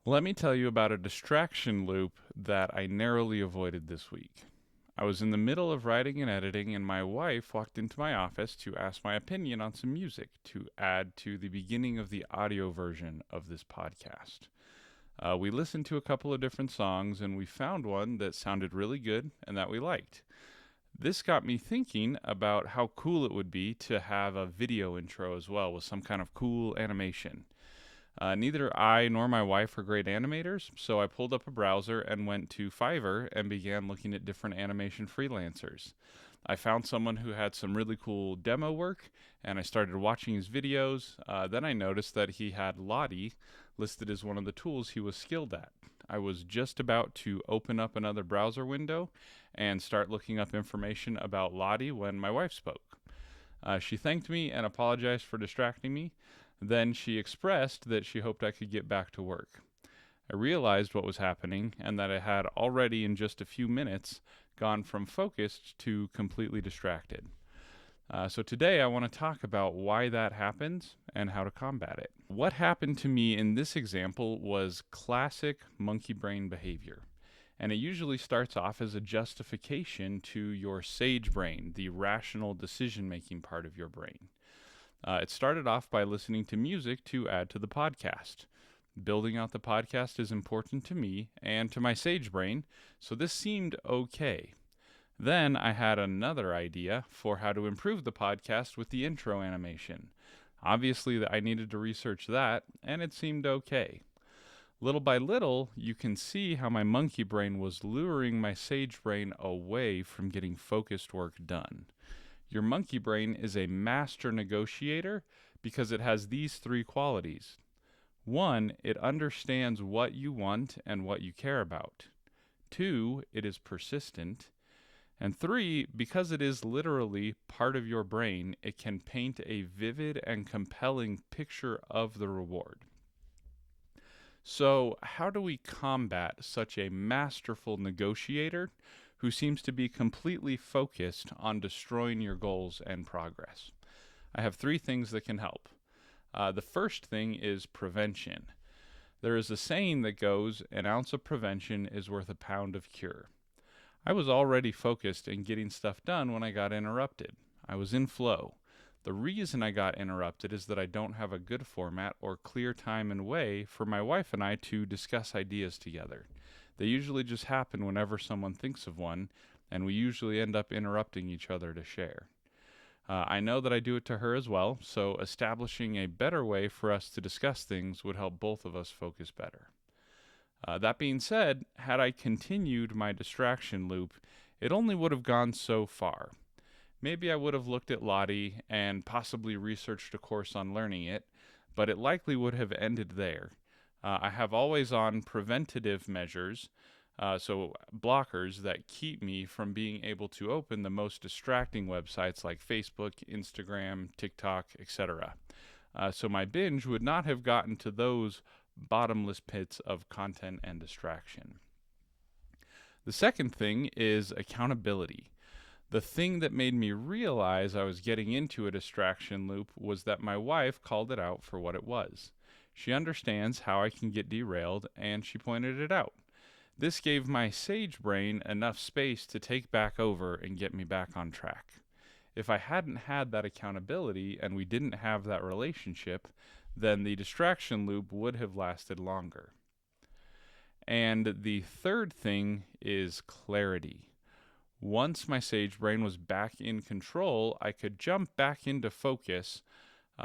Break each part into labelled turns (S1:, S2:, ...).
S1: Let me tell you about a distraction loop that I narrowly avoided this week. I was in the middle of writing and editing, and my wife walked into my office to ask my opinion on some music to add to the beginning of the audio version of this podcast. We listened to a couple of different songs, and we found one that sounded really good and that we liked. This got me thinking about how cool it would be to have a video intro as well with some kind of cool animation. Neither I nor my wife are great animators, so I pulled up a browser and went to Fiverr and began looking at different animation freelancers. I found someone who had some really cool demo work, and I started watching his videos. Then I noticed that he had Lottie listed as one of the tools he was skilled at. I was just about to open up another browser window and start looking up information about Lottie when my wife spoke. She thanked me and apologized for distracting me. Then she expressed that she hoped I could get back to work. I realized what was happening and that I had already, in just a few minutes, gone from focused to completely distracted. So today I want to talk about why that happens and how to combat it. What happened to me in this example was classic monkey brain behavior. And it usually starts off as a justification to your sage brain, the rational decision making part of your brain. It started off by listening to music to add to the podcast. Building out the podcast is important to me and to my sage brain, so this seemed okay. Then I had another idea for how to improve the podcast with the intro animation. Obviously, I needed to research that, and it seemed okay. Little by little, you can see how my monkey brain was luring my sage brain away from getting focused work done. Your monkey brain is a master negotiator because it has these three qualities. One, it understands what you want and what you care about. Two, it is persistent. And three, because it is literally part of your brain, it can paint a vivid and compelling picture of the reward. So, how do we combat such a masterful negotiator who seems to be completely focused on destroying your goals and progress? I have three things that can help. The first thing is prevention. There is a saying that goes, an ounce of prevention is worth a pound of cure. I was already focused in getting stuff done when I got interrupted. I was in flow. The reason I got interrupted is that I don't have a good format or clear time and way for my wife and I to discuss ideas together. They usually just happen whenever someone thinks of one, and we usually end up interrupting each other to share. I know that I do it to her as well, so establishing a better way for us to discuss things would help both of us focus better. That being said, had I continued my distraction loop, it only would have gone so far. Maybe I would have looked at Lottie and possibly researched a course on learning it, but it likely would have ended there. I have always on preventative measures, so blockers that keep me from being able to open the most distracting websites like Facebook, Instagram, TikTok, etc. So my binge would not have gotten to those bottomless pits of content and distraction. The second thing is accountability. The thing that made me realize I was getting into a distraction loop was that my wife called it out for what it was. She understands how I can get derailed, and she pointed it out. This gave my sage brain enough space to take back over and get me back on track. If I hadn't had that accountability and we didn't have that relationship, then the distraction loop would have lasted longer. And the third thing is clarity. Once my sage brain was back in control, I could jump back into focus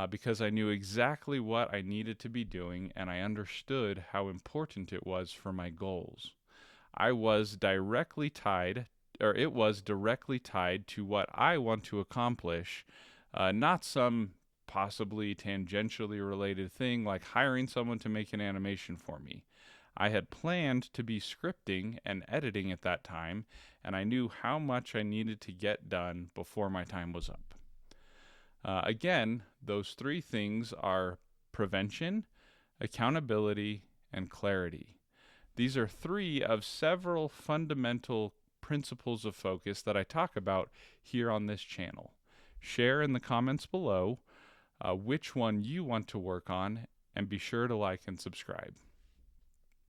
S1: because I knew exactly what I needed to be doing and I understood how important it was for my goals. I was directly tied, or it was directly tied to what I want to accomplish, not some possibly tangentially related thing like hiring someone to make an animation for me. I had planned to be scripting and editing at that time, and I knew how much I needed to get done before my time was up. Again, those three things are prevention, accountability, and clarity. These are three of several fundamental principles of focus that I talk about here on this channel. Share in the comments below which one you want to work on, and be sure to like and subscribe.